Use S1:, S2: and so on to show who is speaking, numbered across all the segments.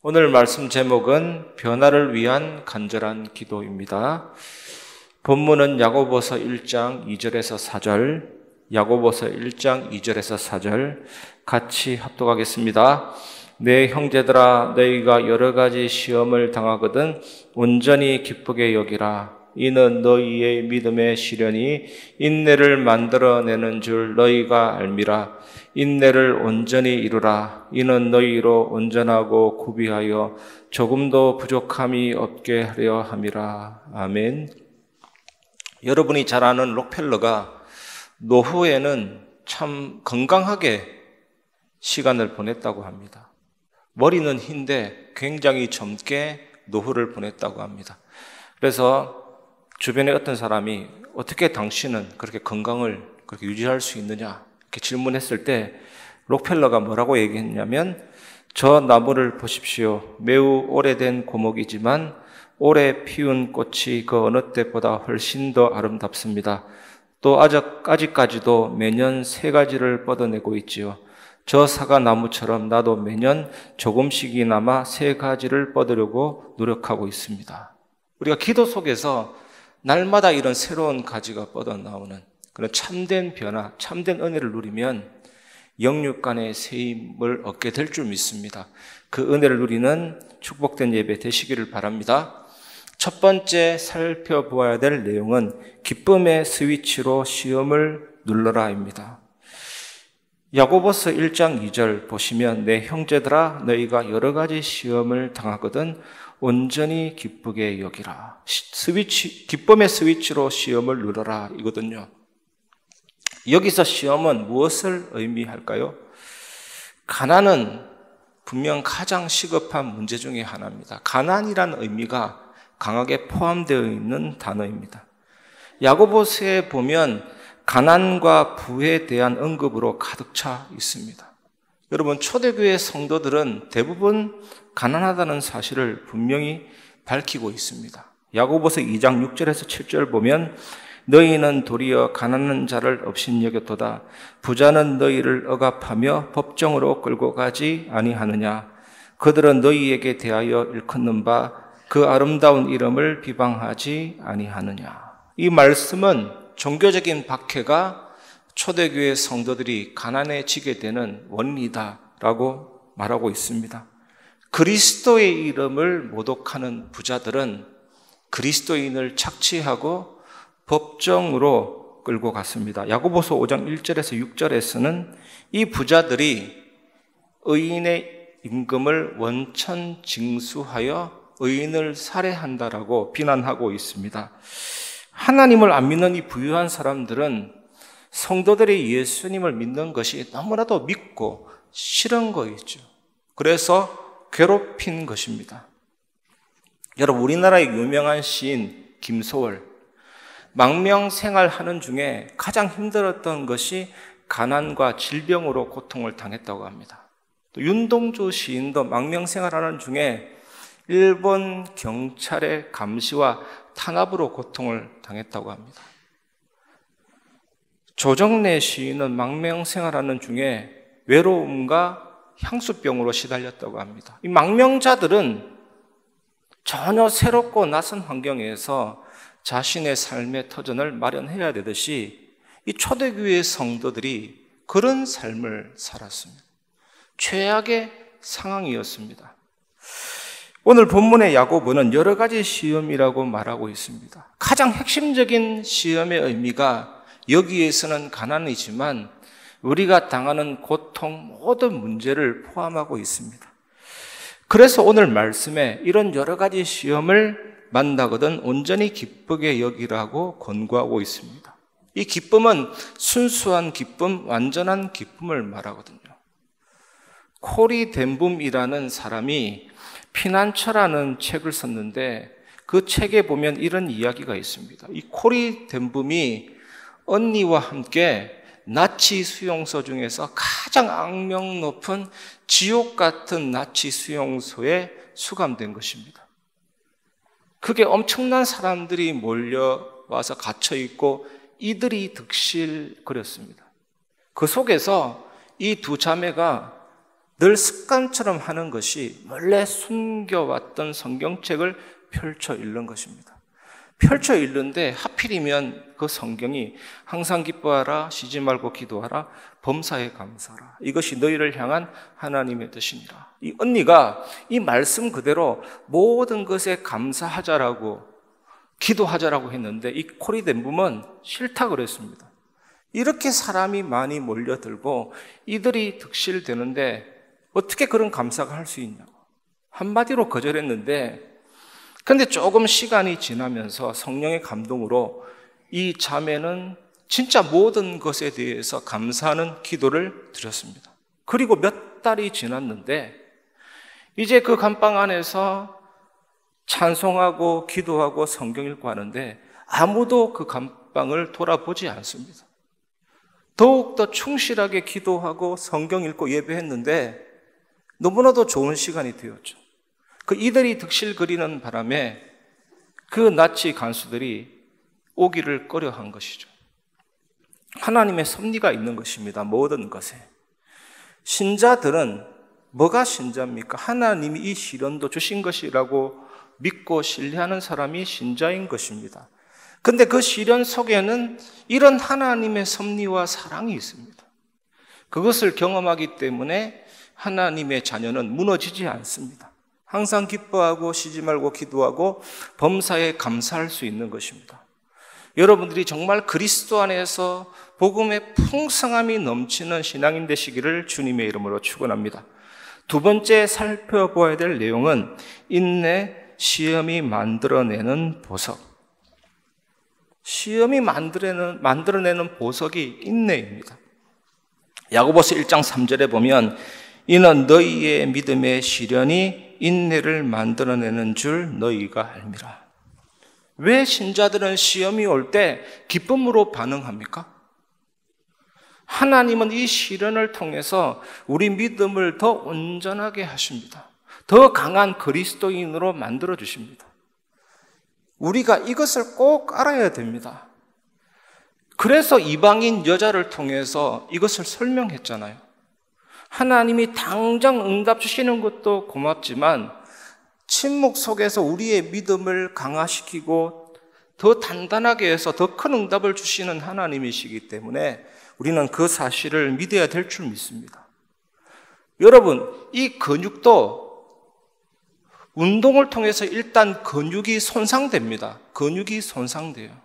S1: 오늘 말씀 제목은 변화를 위한 간절한 기도입니다. 본문은 야고보서 1장 2절에서 4절, 야고보서 1장 2절에서 4절 같이 합독하겠습니다. 내 형제들아, 너희가 여러 가지 시험을 당하거든 온전히 기쁘게 여기라. 이는 너희의 믿음의 시련이 인내를 만들어내는 줄 너희가 알미라. 인내를 온전히 이루라. 이는 너희로 온전하고 구비하여 조금도 부족함이 없게 하려 함이라. 아멘. 여러분이 잘 아는 록펠러가 노후에는 참 건강하게 시간을 보냈다고 합니다. 머리는 흰데 굉장히 젊게 노후를 보냈다고 합니다. 그래서 주변에 어떤 사람이 어떻게 당신은 그렇게 건강을 그렇게 유지할 수 있느냐 이렇게 질문했을 때 록펠러가 뭐라고 얘기했냐면, 저 나무를 보십시오. 매우 오래된 고목이지만 올해 피운 꽃이 그 어느 때보다 훨씬 더 아름답습니다. 또 아직까지도 매년 새 가지를 뻗어내고 있지요. 저 사과나무처럼 나도 매년 조금씩이나마 새 가지를 뻗으려고 노력하고 있습니다. 우리가 기도 속에서 날마다 이런 새로운 가지가 뻗어나오는 그런 참된 변화, 참된 은혜를 누리면 영육 간의 세임을 얻게 될 줄 믿습니다. 그 은혜를 누리는 축복된 예배 되시기를 바랍니다. 첫 번째 살펴보아야 될 내용은 기쁨의 스위치로 시험을 눌러라입니다. 야고보서 1장 2절 보시면 내 형제들아, 너희가 여러 가지 시험을 당하거든 온전히 기쁘게 여기라. 기쁨의 스위치로 시험을 누르라 이거든요. 여기서 시험은 무엇을 의미할까요? 가난은 분명 가장 시급한 문제 중에 하나입니다. 가난이라는 의미가 강하게 포함되어 있는 단어입니다. 야고보서에 보면 가난과 부에 대한 언급으로 가득 차 있습니다. 여러분, 초대교회 성도들은 대부분 가난하다는 사실을 분명히 밝히고 있습니다. 야고보서 2장 6절에서 7절 보면 너희는 도리어 가난한 자를 업신여겼도다. 부자는 너희를 억압하며 법정으로 끌고 가지 아니하느냐. 그들은 너희에게 대하여 일컫는 바 그 아름다운 이름을 비방하지 아니하느냐. 이 말씀은 종교적인 박해가 초대교회 성도들이 가난해지게 되는 원인이다라고 말하고 있습니다. 그리스도의 이름을 모독하는 부자들은 그리스도인을 착취하고 법정으로 끌고 갔습니다. 야고보서 5장 1절에서 6절에서는 이 부자들이 의인의 임금을 원천 징수하여 의인을 살해한다라고 비난하고 있습니다. 하나님을 안 믿는 이 부유한 사람들은 성도들이 예수님을 믿는 것이 너무나도 믿고 싫은 거있죠. 그래서 괴롭힌 것입니다. 여러분, 우리나라의 유명한 시인 김소월, 망명생활하는 중에 가장 힘들었던 것이 가난과 질병으로 고통을 당했다고 합니다. 또 윤동주 시인도 망명생활하는 중에 일본 경찰의 감시와 탄압으로 고통을 당했다고 합니다. 조정래 시인은 망명생활하는 중에 외로움과 향수병으로 시달렸다고 합니다. 이 망명자들은 전혀 새롭고 낯선 환경에서 자신의 삶의 터전을 마련해야 되듯이 이 초대교회 성도들이 그런 삶을 살았습니다. 최악의 상황이었습니다. 오늘 본문의 야고보는 여러 가지 시험이라고 말하고 있습니다. 가장 핵심적인 시험의 의미가 여기에서는 가난이지만 우리가 당하는 고통, 모든 문제를 포함하고 있습니다. 그래서 오늘 말씀에 이런 여러 가지 시험을 만나거든 온전히 기쁘게 여기라고 권고하고 있습니다. 이 기쁨은 순수한 기쁨, 완전한 기쁨을 말하거든요. 코리 덴붐이라는 사람이 피난처라는 책을 썼는데 그 책에 보면 이런 이야기가 있습니다. 이 코리 덴붐이 언니와 함께 나치 수용소 중에서 가장 악명 높은 지옥 같은 나치 수용소에 수감된 것입니다. 그게 엄청난 사람들이 몰려와서 갇혀있고 이들이 득실거렸습니다. 그 속에서 이 두 자매가 늘 습관처럼 하는 것이 원래 숨겨왔던 성경책을 펼쳐 읽는 것입니다. 펼쳐 읽는데 하필이면 그 성경이 항상 기뻐하라, 쉬지 말고 기도하라, 범사에 감사하라, 이것이 너희를 향한 하나님의 뜻이니라. 이 언니가 이 말씀 그대로 모든 것에 감사하자라고 기도하자라고 했는데 이 코리덴붐은 싫다 그랬습니다. 이렇게 사람이 많이 몰려들고 이들이 득실되는데 어떻게 그런 감사가 할 수 있냐고 한마디로 거절했는데, 그런데 조금 시간이 지나면서 성령의 감동으로 이 자매는 진짜 모든 것에 대해서 감사하는 기도를 드렸습니다. 그리고 몇 달이 지났는데 이제 그 감방 안에서 찬송하고 기도하고 성경 읽고 하는데 아무도 그 감방을 돌아보지 않습니다. 더욱더 충실하게 기도하고 성경 읽고 예배했는데 너무나도 좋은 시간이 되었죠. 그 이들이 득실거리는 바람에 그 나치 간수들이 오기를 꺼려한 것이죠. 하나님의 섭리가 있는 것입니다. 모든 것에. 신자들은 뭐가 신자입니까? 하나님이 이 시련도 주신 것이라고 믿고 신뢰하는 사람이 신자인 것입니다. 근데 그 시련 속에는 이런 하나님의 섭리와 사랑이 있습니다. 그것을 경험하기 때문에 하나님의 자녀는 무너지지 않습니다. 항상 기뻐하고 쉬지 말고 기도하고 범사에 감사할 수 있는 것입니다. 여러분들이 정말 그리스도 안에서 복음의 풍성함이 넘치는 신앙인 되시기를 주님의 이름으로 축원합니다. 두 번째 살펴보아야 될 내용은 인내, 시험이 만들어내는 보석. 시험이 만들어내는 보석이 인내입니다. 야고보서 1장 3절에 보면 이는 너희의 믿음의 시련이 인내를 만들어내는 줄 너희가 알미라. 왜 신자들은 시험이 올 때 기쁨으로 반응합니까? 하나님은 이 시련을 통해서 우리 믿음을 더 온전하게 하십니다. 더 강한 그리스도인으로 만들어 주십니다. 우리가 이것을 꼭 알아야 됩니다. 그래서 이방인 여자를 통해서 이것을 설명했잖아요. 하나님이 당장 응답 주시는 것도 고맙지만 침묵 속에서 우리의 믿음을 강화시키고 더 단단하게 해서 더 큰 응답을 주시는 하나님이시기 때문에 우리는 그 사실을 믿어야 될 줄 믿습니다. 여러분, 이 근육도 운동을 통해서 일단 근육이 손상됩니다. 근육이 손상돼요.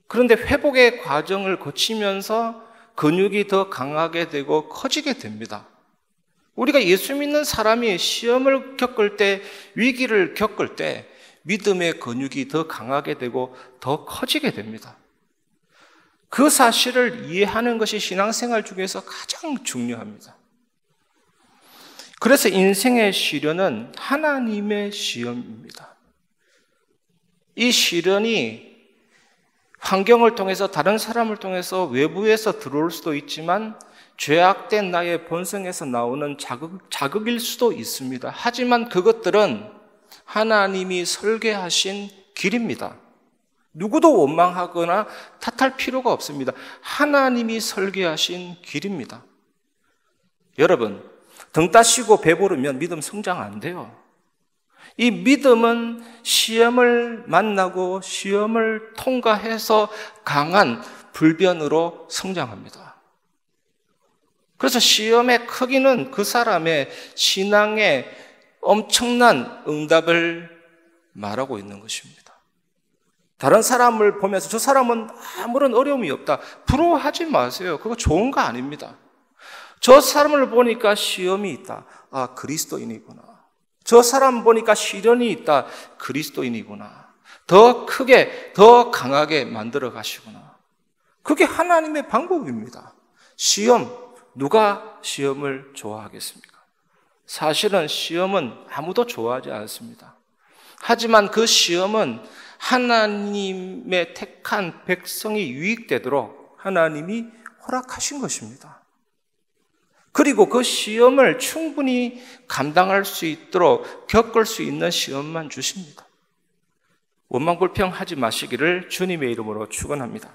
S1: 그런데 회복의 과정을 거치면서 근육이 더 강하게 되고 커지게 됩니다. 우리가 예수 믿는 사람이 시험을 겪을 때, 위기를 겪을 때 믿음의 근육이 더 강하게 되고 더 커지게 됩니다. 그 사실을 이해하는 것이 신앙생활 중에서 가장 중요합니다. 그래서 인생의 시련은 하나님의 시험입니다. 이 시련이 환경을 통해서, 다른 사람을 통해서 외부에서 들어올 수도 있지만 죄악된 나의 본성에서 나오는 자극일 수도 있습니다. 하지만 그것들은 하나님이 설계하신 길입니다. 누구도 원망하거나 탓할 필요가 없습니다. 하나님이 설계하신 길입니다. 여러분, 등 따시고 배부르면 믿음 성장 안 돼요. 이 믿음은 시험을 만나고 시험을 통과해서 강한 불변으로 성장합니다. 그래서 시험의 크기는 그 사람의 신앙의 엄청난 응답을 말하고 있는 것입니다. 다른 사람을 보면서 저 사람은 아무런 어려움이 없다, 부러워하지 마세요. 그거 좋은 거 아닙니다. 저 사람을 보니까 시험이 있다. 아, 그리스도인이구나. 저 사람 보니까 시련이 있다. 그리스도인이구나. 더 크게, 더 강하게 만들어 가시구나. 그게 하나님의 방법입니다. 시험, 누가 시험을 좋아하겠습니까? 사실은 시험은 아무도 좋아하지 않습니다. 하지만 그 시험은 하나님의 택한 백성이 유익되도록 하나님이 허락하신 것입니다. 그리고 그 시험을 충분히 감당할 수 있도록 겪을 수 있는 시험만 주십니다. 원망불평하지 마시기를 주님의 이름으로 축원합니다.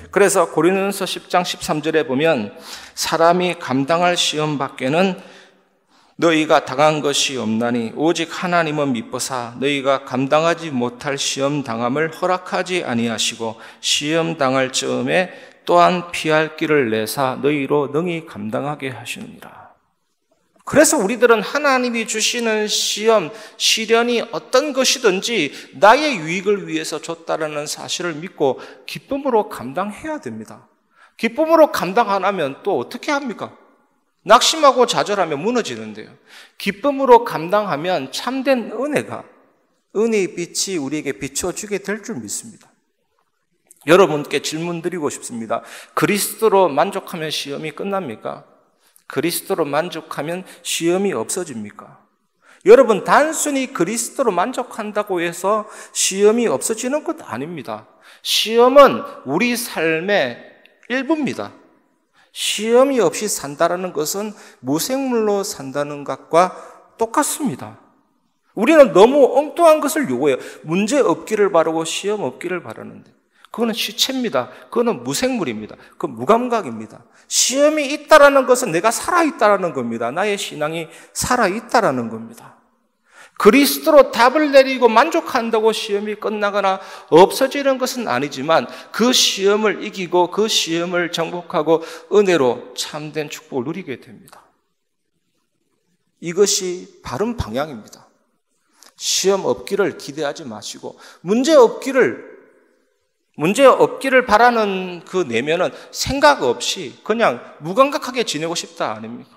S1: 그래서 고린도전서 10장 13절에 보면 사람이 감당할 시험 밖에는 너희가 당한 것이 없나니 오직 하나님은 미쁘사 너희가 감당하지 못할 시험 당함을 허락하지 아니하시고 시험 당할 즈음에 또한 피할 길을 내사 너희로 능히 감당하게 하시느니라. 그래서 우리들은 하나님이 주시는 시험, 시련이 어떤 것이든지 나의 유익을 위해서 줬다라는 사실을 믿고 기쁨으로 감당해야 됩니다. 기쁨으로 감당 안 하면 또 어떻게 합니까? 낙심하고 좌절하면 무너지는데요. 기쁨으로 감당하면 참된 은혜의 빛이 우리에게 비춰주게 될 줄 믿습니다. 여러분께 질문 드리고 싶습니다. 그리스도로 만족하면 시험이 끝납니까? 그리스도로 만족하면 시험이 없어집니까? 여러분, 단순히 그리스도로 만족한다고 해서 시험이 없어지는 것 아닙니다. 시험은 우리 삶의 일부입니다. 시험이 없이 산다는 것은 무생물로 산다는 것과 똑같습니다. 우리는 너무 엉뚱한 것을 요구해요. 문제 없기를 바라고 시험 없기를 바라는데 그거는 시체입니다. 그거는 무생물입니다. 그건 무감각입니다. 시험이 있다라는 것은 내가 살아있다라는 겁니다. 나의 신앙이 살아있다라는 겁니다. 그리스도로 답을 내리고 만족한다고 시험이 끝나거나 없어지는 것은 아니지만 그 시험을 이기고 그 시험을 정복하고 은혜로 참된 축복을 누리게 됩니다. 이것이 바른 방향입니다. 시험 없기를 기대하지 마시고 문제 없기를 바라는 그 내면은 생각 없이 그냥 무감각하게 지내고 싶다 아닙니까?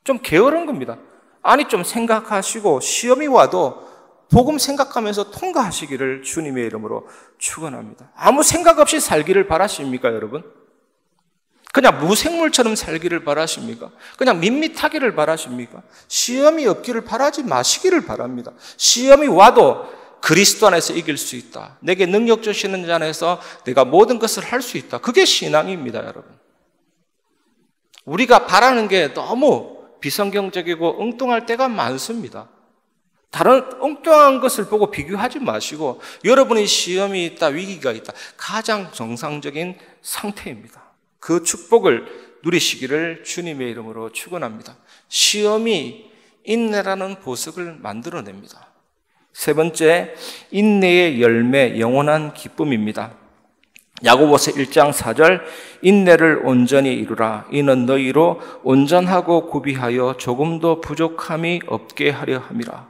S1: 좀 게으른 겁니다. 아니 좀 생각하시고 시험이 와도 복음 생각하면서 통과하시기를 주님의 이름으로 축원합니다. 아무 생각 없이 살기를 바라십니까, 여러분? 그냥 무생물처럼 살기를 바라십니까? 그냥 밋밋하기를 바라십니까? 시험이 없기를 바라지 마시기를 바랍니다. 시험이 와도 그리스도 안에서 이길 수 있다. 내게 능력 주시는 자 안에서 내가 모든 것을 할 수 있다. 그게 신앙입니다, 여러분. 우리가 바라는 게 너무 비성경적이고 엉뚱할 때가 많습니다. 다른 엉뚱한 것을 보고 비교하지 마시고 여러분의 시험이 있다, 위기가 있다. 가장 정상적인 상태입니다. 그 축복을 누리시기를 주님의 이름으로 축원합니다. 시험이 인내라는 보석을 만들어냅니다. 세 번째, 인내의 열매, 영원한 기쁨입니다. 야고보서 1장 4절, 인내를 온전히 이루라. 이는 너희로 온전하고 구비하여 조금도 부족함이 없게 하려 함이라.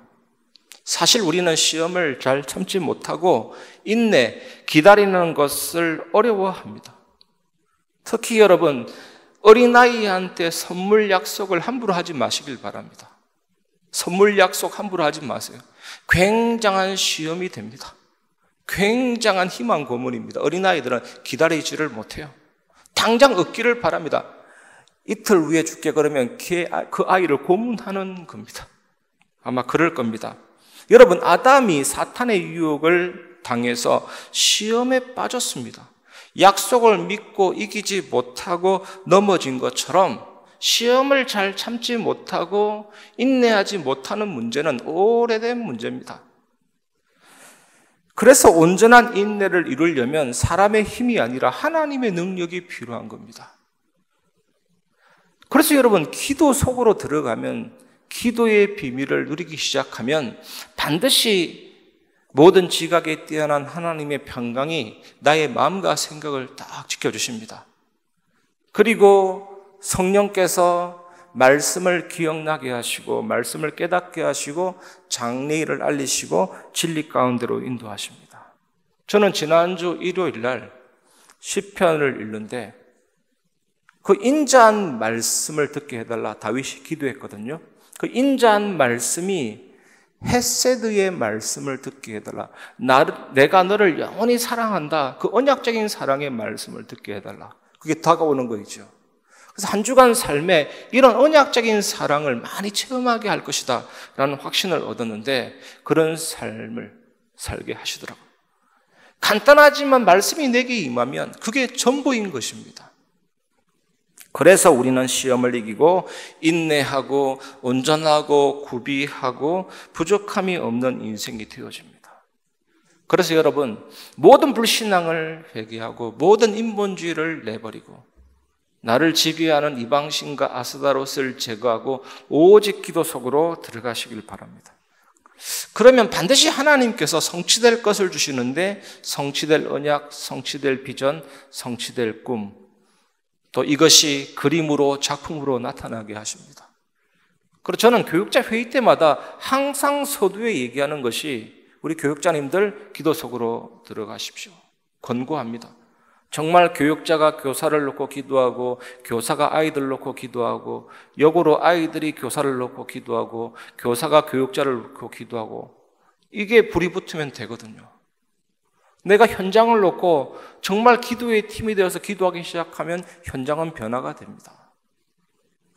S1: 사실 우리는 시험을 잘 참지 못하고 인내, 기다리는 것을 어려워합니다. 특히 여러분, 어린아이한테 선물 약속을 함부로 하지 마시길 바랍니다. 선물 약속 함부로 하지 마세요. 굉장한 시험이 됩니다. 굉장한 희망 고문입니다. 어린아이들은 기다리지를 못해요. 당장 얻기를 바랍니다. 이틀 후에 줄게 그러면 그 아이를 고문하는 겁니다. 아마 그럴 겁니다. 여러분, 아담이 사탄의 유혹을 당해서 시험에 빠졌습니다. 약속을 믿고 이기지 못하고 넘어진 것처럼 시험을 잘 참지 못하고 인내하지 못하는 문제는 오래된 문제입니다. 그래서 온전한 인내를 이루려면 사람의 힘이 아니라 하나님의 능력이 필요한 겁니다. 그래서 여러분, 기도 속으로 들어가면, 기도의 비밀을 누리기 시작하면 반드시 모든 지각에 뛰어난 하나님의 평강이 나의 마음과 생각을 딱 지켜주십니다. 그리고 성령께서 말씀을 기억나게 하시고 말씀을 깨닫게 하시고 장래일을 알리시고 진리 가운데로 인도하십니다. 저는 지난주 일요일 날 시편을 읽는데 그 인자한 말씀을 듣게 해달라 다윗이 기도했거든요. 그 인자한 말씀이 헤세드의 말씀을 듣게 해달라. 내가 너를 영원히 사랑한다. 그 언약적인 사랑의 말씀을 듣게 해달라. 그게 다가오는 거죠. 그래서 한 주간 삶에 이런 언약적인 사랑을 많이 체험하게 할 것이다 라는 확신을 얻었는데 그런 삶을 살게 하시더라고요. 간단하지만 말씀이 내게 임하면 그게 전부인 것입니다. 그래서 우리는 시험을 이기고 인내하고 온전하고 구비하고 부족함이 없는 인생이 되어집니다. 그래서 여러분, 모든 불신앙을 회개하고 모든 인본주의를 내버리고 나를 지배하는 이방신과 아스다롯을 제거하고 오직 기도 속으로 들어가시길 바랍니다. 그러면 반드시 하나님께서 성취될 것을 주시는데 성취될 언약, 성취될 비전, 성취될 꿈, 또 이것이 그림으로 작품으로 나타나게 하십니다. 그리고 저는 교육자 회의 때마다 항상 서두에 얘기하는 것이 우리 교육자님들 기도 속으로 들어가십시오. 권고합니다. 정말 교육자가 교사를 놓고 기도하고 교사가 아이들 놓고 기도하고 역으로 아이들이 교사를 놓고 기도하고 교사가 교육자를 놓고 기도하고 이게 불이 붙으면 되거든요. 내가 현장을 놓고 정말 기도의 팀이 되어서 기도하기 시작하면 현장은 변화가 됩니다.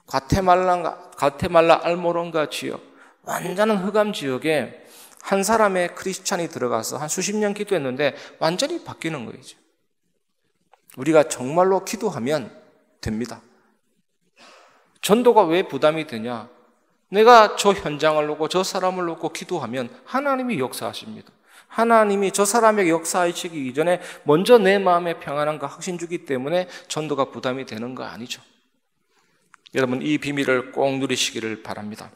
S1: 과테말라 알모론가 지역, 완전한 흑암 지역에 한 사람의 크리스찬이 들어가서 한 수십 년 기도했는데 완전히 바뀌는 거죠. 우리가 정말로 기도하면 됩니다. 전도가 왜 부담이 되냐? 내가 저 현장을 놓고 저 사람을 놓고 기도하면 하나님이 역사하십니다. 하나님이 저 사람에게 역사하시기 이전에 먼저 내 마음에 평안함과 확신 주기 때문에 전도가 부담이 되는 거 아니죠. 여러분, 이 비밀을 꼭 누리시기를 바랍니다.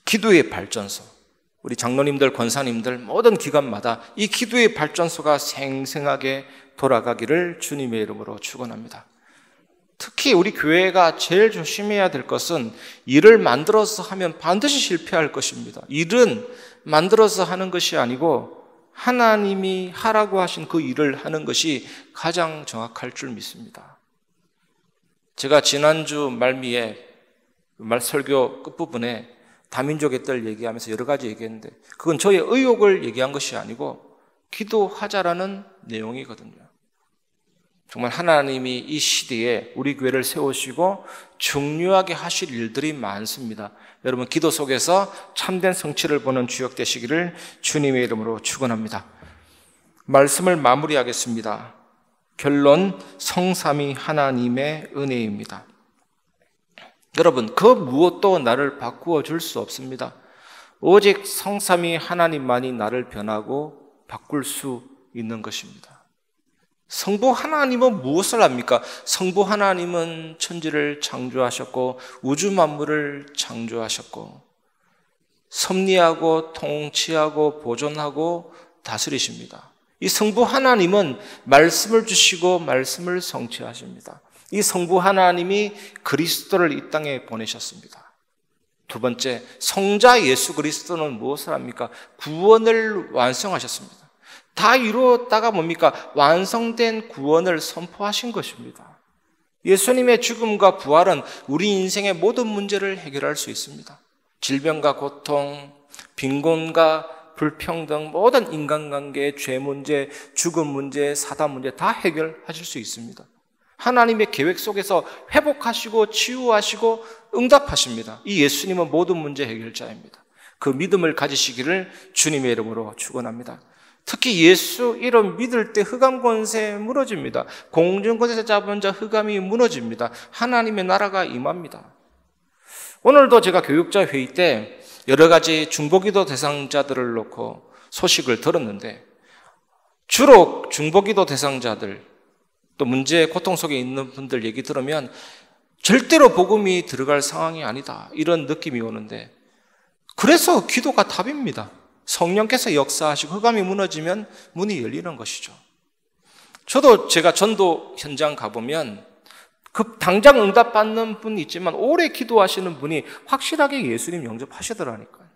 S1: 기도의 발전소, 우리 장로님들, 권사님들 모든 기관마다 이 기도의 발전소가 생생하게 돌아가기를 주님의 이름으로 축원합니다. 특히 우리 교회가 제일 조심해야 될 것은 일을 만들어서 하면 반드시 실패할 것입니다. 일은 만들어서 하는 것이 아니고 하나님이 하라고 하신 그 일을 하는 것이 가장 정확할 줄 믿습니다. 제가 지난주 말미에 설교 끝부분에 다민족의 딸 얘기하면서 여러 가지 얘기했는데 그건 저의 의욕을 얘기한 것이 아니고 기도하자라는 내용이거든요. 정말 하나님이 이 시대에 우리 교회를 세우시고 중요하게 하실 일들이 많습니다. 여러분, 기도 속에서 참된 성취를 보는 주역 되시기를 주님의 이름으로 축원합니다. 말씀을 마무리하겠습니다. 결론, 성삼위 하나님의 은혜입니다. 여러분, 그 무엇도 나를 바꾸어 줄 수 없습니다. 오직 성삼위 하나님만이 나를 변하고 바꿀 수 있는 것입니다. 성부 하나님은 무엇을 합니까? 성부 하나님은 천지를 창조하셨고 우주 만물을 창조하셨고 섭리하고 통치하고 보존하고 다스리십니다. 이 성부 하나님은 말씀을 주시고 말씀을 성취하십니다. 이 성부 하나님이 그리스도를 이 땅에 보내셨습니다. 두 번째, 성자 예수 그리스도는 무엇을 합니까? 구원을 완성하셨습니다. 다 이루었다가 뭡니까? 완성된 구원을 선포하신 것입니다. 예수님의 죽음과 부활은 우리 인생의 모든 문제를 해결할 수 있습니다. 질병과 고통, 빈곤과 불평등, 모든 인간관계, 죄 문제, 죽음 문제, 사단 문제 다 해결하실 수 있습니다. 하나님의 계획 속에서 회복하시고 치유하시고 응답하십니다. 이 예수님은 모든 문제 해결자입니다. 그 믿음을 가지시기를 주님의 이름으로 축원합니다. 특히 예수 이름 믿을 때 흑암 권세 무너집니다. 공중 권세 잡은 자 흑암이 무너집니다. 하나님의 나라가 임합니다. 오늘도 제가 교육자 회의 때 여러 가지 중보기도 대상자들을 놓고 소식을 들었는데 주로 중보기도 대상자들 또 문제 고통 속에 있는 분들 얘기 들으면 절대로 복음이 들어갈 상황이 아니다 이런 느낌이 오는데 그래서 기도가 답입니다. 성령께서 역사하시고 흑암이 무너지면 문이 열리는 것이죠. 저도 제가 전도 현장 가보면 당장 응답받는 분이 있지만 오래 기도하시는 분이 확실하게 예수님 영접하시더라니까요.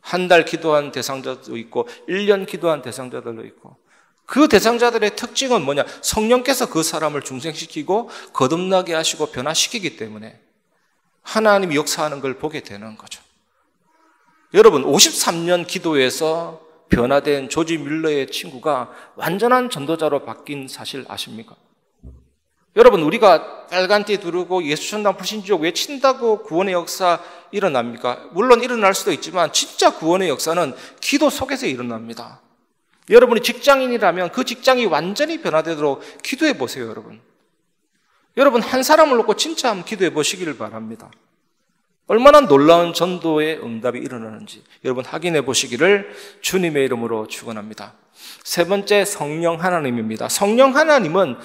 S1: 한 달 기도한 대상자도 있고 1년 기도한 대상자들도 있고 그 대상자들의 특징은 뭐냐? 성령께서 그 사람을 중생시키고 거듭나게 하시고 변화시키기 때문에 하나님이 역사하는 걸 보게 되는 거죠. 여러분, 53년 기도에서 변화된 조지 뮬러의 친구가 완전한 전도자로 바뀐 사실 아십니까? 여러분, 우리가 빨간띠 두르고 예수천당 불신지옥 외친다고 구원의 역사 일어납니까? 물론 일어날 수도 있지만 진짜 구원의 역사는 기도 속에서 일어납니다. 여러분이 직장인이라면 그 직장이 완전히 변화되도록 기도해 보세요, 여러분. 여러분, 한 사람을 놓고 진짜 한번 기도해 보시기를 바랍니다. 얼마나 놀라운 전도의 응답이 일어나는지 여러분 확인해 보시기를 주님의 이름으로 축원합니다. 세 번째, 성령 하나님입니다. 성령 하나님은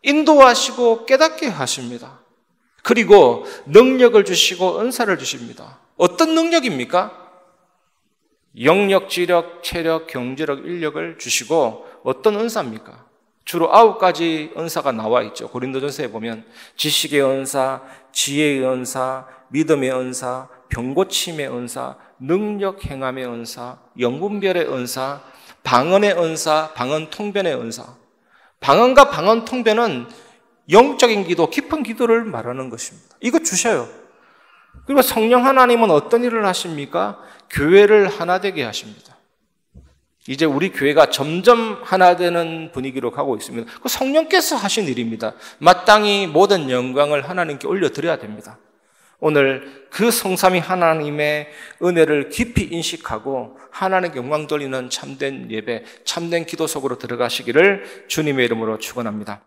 S1: 인도하시고 깨닫게 하십니다. 그리고 능력을 주시고 은사를 주십니다. 어떤 능력입니까? 영력, 지력, 체력, 경제력, 인력을 주시고 어떤 은사입니까? 주로 9가지 은사가 나와 있죠. 고린도전서에 보면 지식의 은사, 지혜의 은사, 믿음의 은사, 병고침의 은사, 능력 행함의 은사, 영분별의 은사, 방언의 은사, 방언 통변의 은사. 방언과 방언 통변은 영적인 기도, 깊은 기도를 말하는 것입니다. 이거 주셔요. 그리고 성령 하나님은 어떤 일을 하십니까? 교회를 하나 되게 하십니다. 이제 우리 교회가 점점 하나 되는 분위기로 가고 있습니다. 그 성령께서 하신 일입니다. 마땅히 모든 영광을 하나님께 올려드려야 됩니다. 오늘 그 성삼위 하나님의 은혜를 깊이 인식하고 하나님께 영광 돌리는 참된 예배, 참된 기도 속으로 들어가시기를 주님의 이름으로 축원합니다.